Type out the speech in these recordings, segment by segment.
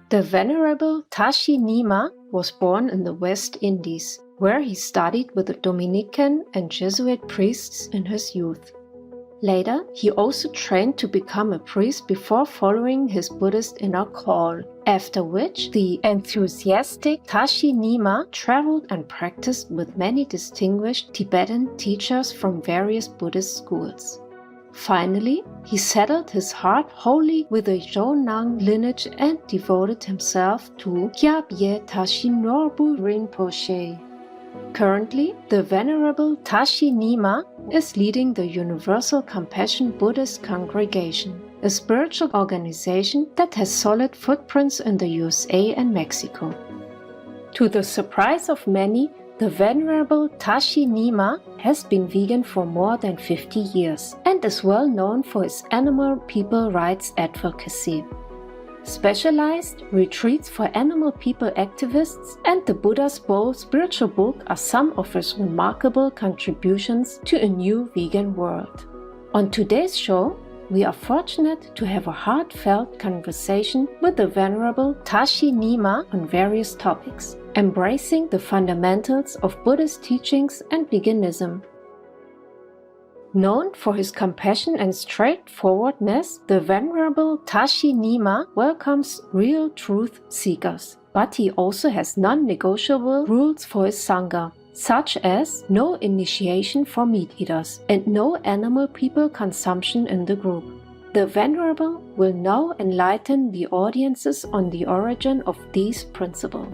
The Venerable Tashi Nyima was born in the West Indies, where he studied with the Dominican and Jesuit priests in his youth. Later, he also trained to become a priest before following his Buddhist inner call, after which the enthusiastic Tashi Nyima traveled and practiced with many distinguished Tibetan teachers from various Buddhist schools. Finally, he settled his heart wholly with the Jonang lineage and devoted himself to Gyabye Tashi Norbu Rinpoche. Currently, the Venerable Tashi Nyima is leading the Universal Compassion Buddhist Congregation, a spiritual organization that has solid footprints in the USA and Mexico. To the surprise of many, the Venerable Tashi Nyima has been vegan for more than 50 years and is well known for his animal people rights advocacy. Specialized retreats for animal people activists and the Buddha's Bowl spiritual book are some of his remarkable contributions to a new vegan world. On today's show, we are fortunate to have a heartfelt conversation with the Venerable Tashi Nyima on various topics, embracing the fundamentals of Buddhist teachings and veganism. Known for his compassion and straightforwardness, the Venerable Tashi Nyima welcomes real truth seekers, but he also has non-negotiable rules for his Sangha, such as no initiation for meat eaters and no animal people consumption in the group. The Venerable will now enlighten the audiences on the origin of these principles.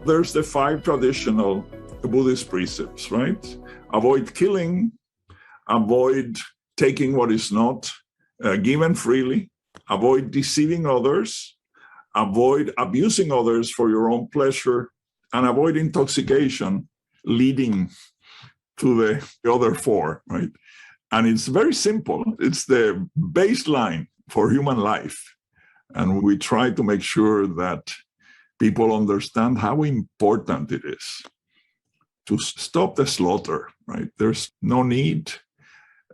There's the 5 traditional Buddhist precepts, right? Avoid killing, avoid taking what is not given freely, avoid deceiving others, avoid abusing others for your own pleasure, and avoid intoxication leading to the other 4, right? And it's very simple. It's the baseline for human life. And we try to make sure that people understand how important it is to stop the slaughter, right? There's no need.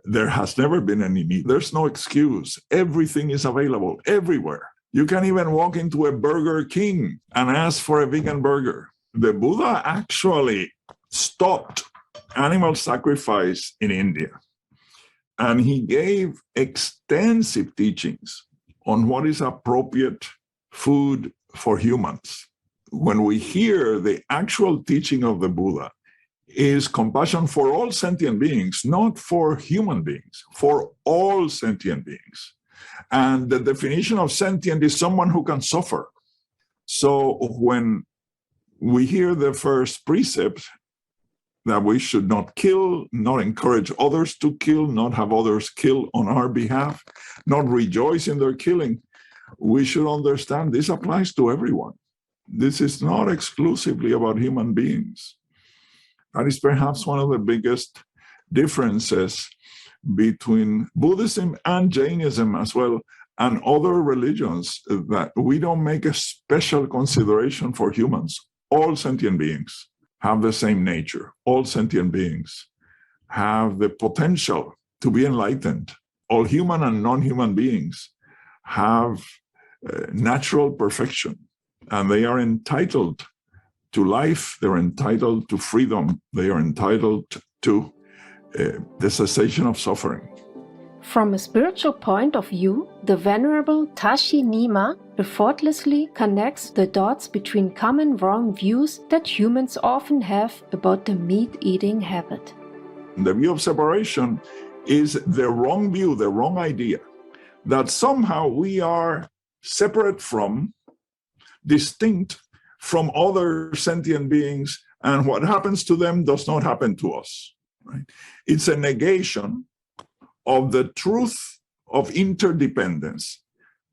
There has never been any need. There's no excuse. Everything is available everywhere. You can even walk into a Burger King and ask for a vegan burger. The Buddha actually stopped animal sacrifice in India. And he gave extensive teachings on what is appropriate food for humans. When we hear the actual teaching of the Buddha, is compassion for all sentient beings, not for human beings, for all sentient beings. And the definition of sentient is someone who can suffer. So when we hear the first precept that we should not kill, not encourage others to kill, not have others kill on our behalf, not rejoice in their killing, we should understand this applies to everyone. This is not exclusively about human beings. That is perhaps one of the biggest differences between Buddhism and Jainism as well, and other religions, that we don't make a special consideration for humans. All sentient beings have the same nature. All sentient beings have the potential to be enlightened. All human and non-human beings have natural perfection, and they are entitled to life, they're entitled to freedom, they are entitled to the cessation of suffering. From a spiritual point of view, the Venerable Tashi Nyima effortlessly connects the dots between common wrong views that humans often have about the meat-eating habit. The view of separation is the wrong view, the wrong idea, that somehow we are separate from, distinct from other sentient beings, and what happens to them does not happen to us. Right? It's a negation of the truth of interdependence,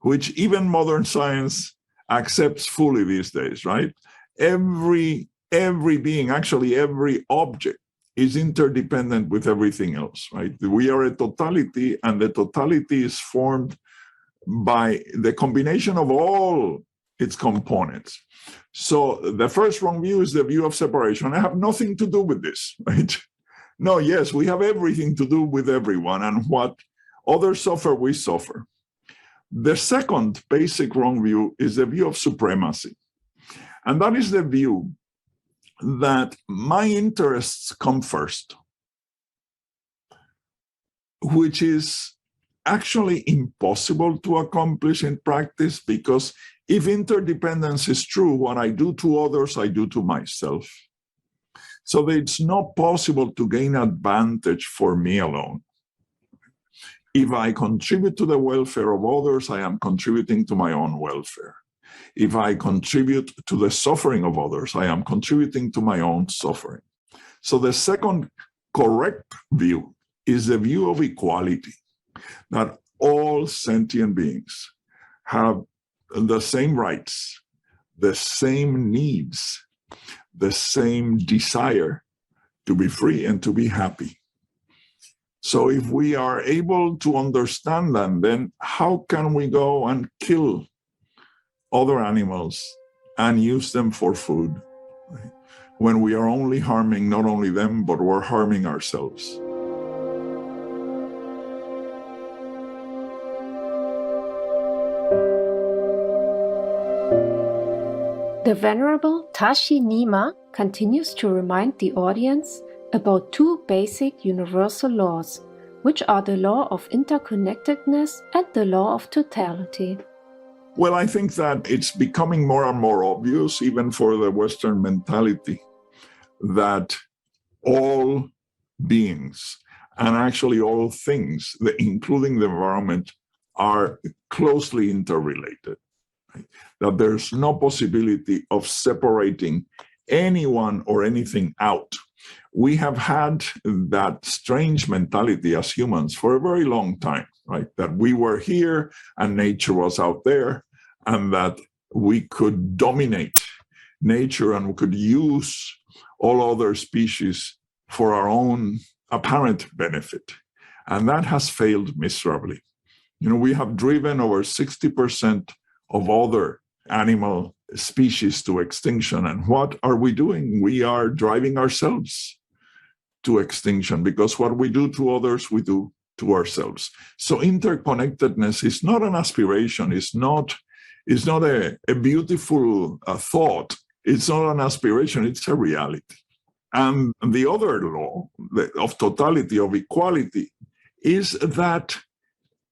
which even modern science accepts fully these days, right? Every being, actually every object, is interdependent with everything else, right? We are a totality, and the totality is formed by the combination of all its components. So the first wrong view is the view of separation. I have nothing to do with this, right? No, yes, we have everything to do with everyone, and what others suffer, we suffer. The second basic wrong view is the view of supremacy. And that is the view that my interests come first, which is actually impossible to accomplish in practice, because if interdependence is true, what I do to others, I do to myself. So it's not possible to gain advantage for me alone. If I contribute to the welfare of others, I am contributing to my own welfare. If I contribute to the suffering of others, I am contributing to my own suffering. So the second correct view is the view of equality, that all sentient beings have the same rights, the same needs, the same desire to be free and to be happy. So if we are able to understand that, then how can we go and kill other animals and use them for food, right? When we are only harming not only them, but we're harming ourselves. The Venerable Tashi Nyima continues to remind the audience about two basic universal laws, which are the law of interconnectedness and the law of totality. Well, I think that it's becoming more and more obvious, even for the Western mentality, that all beings, and actually all things, including the environment, are closely interrelated. Right? That there's no possibility of separating anyone or anything out. We have had that strange mentality as humans for a very long time, right? That we were here and nature was out there, and that we could dominate nature and we could use all other species for our own apparent benefit. And that has failed miserably. You know, we have driven over 60% of other animal species to extinction. And what are we doing? We are driving ourselves to extinction, because what we do to others, we do to ourselves. So interconnectedness is not an aspiration. It's not a beautiful thought. It's not an aspiration. It's a reality. And the other law of totality, of equality, is that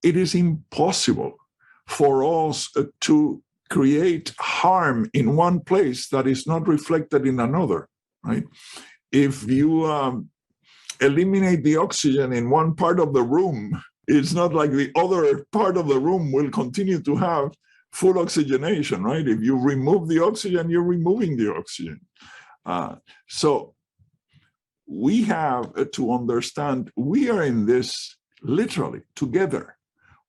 it is impossible for us to create harm in one place that is not reflected in another, right? If you eliminate the oxygen in one part of the room, it's not like the other part of the room will continue to have full oxygenation, right? If you remove the oxygen, you're removing the oxygen. So we have to understand we are in this literally together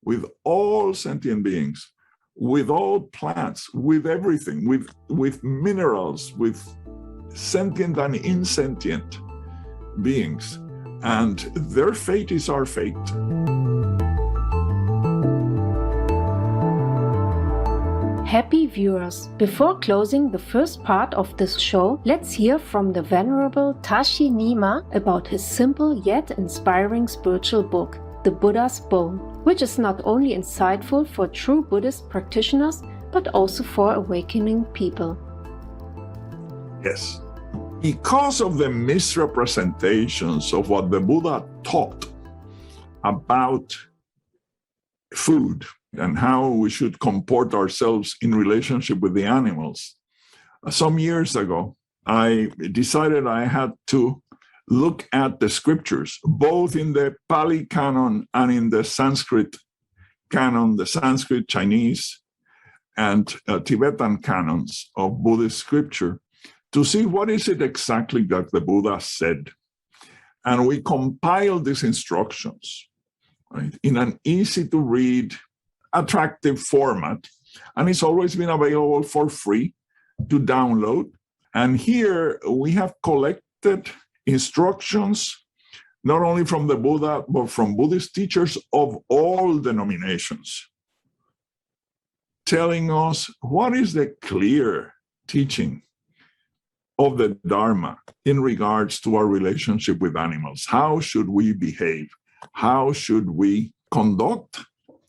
with all sentient beings, with all plants, with everything, with minerals, with sentient and insentient beings, and their fate is our fate. Happy viewers, before closing the first part of this show, let's hear from the Venerable Tashi Nyima about his simple yet inspiring spiritual book, The Buddha's Bowl, which is not only insightful for true Buddhist practitioners, but also for awakening people. Yes. Because of the misrepresentations of what the Buddha taught about food and how we should comport ourselves in relationship with the animals, some years ago, I decided I had to look at the scriptures, both in the Pali canon and in the Sanskrit canon, the Sanskrit, Chinese, and Tibetan canons of Buddhist scripture, to see what is it exactly that the Buddha said. And we compiled these instructions, right, in an easy-to-read, attractive format. And it's always been available for free to download. And here we have collected instructions, not only from the Buddha, but from Buddhist teachers of all denominations, telling us what is the clear teaching of the Dharma in regards to our relationship with animals. How should we behave? How should we conduct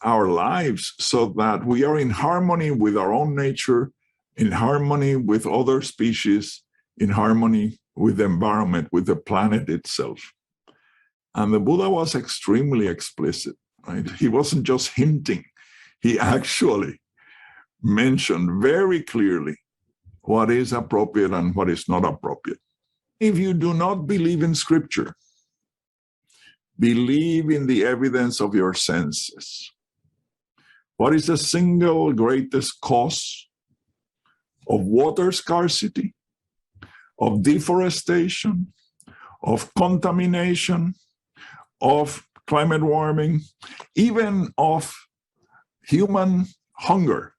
our lives so that we are in harmony with our own nature, in harmony with other species, in harmony with the environment, with the planet itself. And the Buddha was extremely explicit, right? He wasn't just hinting. He actually mentioned very clearly what is appropriate and what is not appropriate. If you do not believe in scripture, believe in the evidence of your senses. What is the single greatest cause of water scarcity, of deforestation, of contamination, of climate warming, even of human hunger?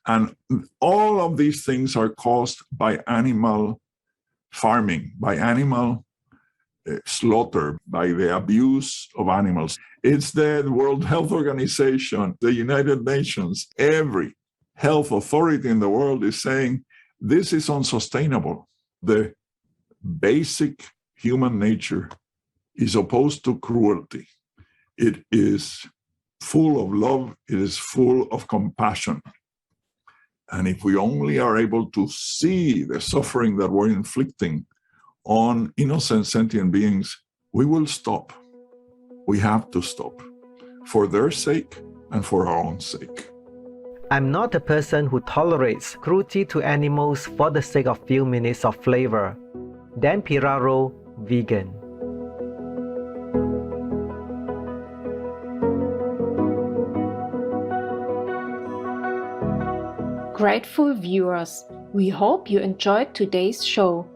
And all of these things are caused by animal farming, by animal slaughter, by the abuse of animals. It's the World Health Organization, the United Nations, every health authority in the world is saying this is unsustainable. The basic human nature is opposed to cruelty. It is full of love. It is full of compassion. And if we only are able to see the suffering that we're inflicting on innocent sentient beings, we will stop. We have to stop for their sake and for our own sake. I'm not a person who tolerates cruelty to animals for the sake of few minutes of flavor. Dan Piraro, vegan. Grateful viewers, we hope you enjoyed today's show.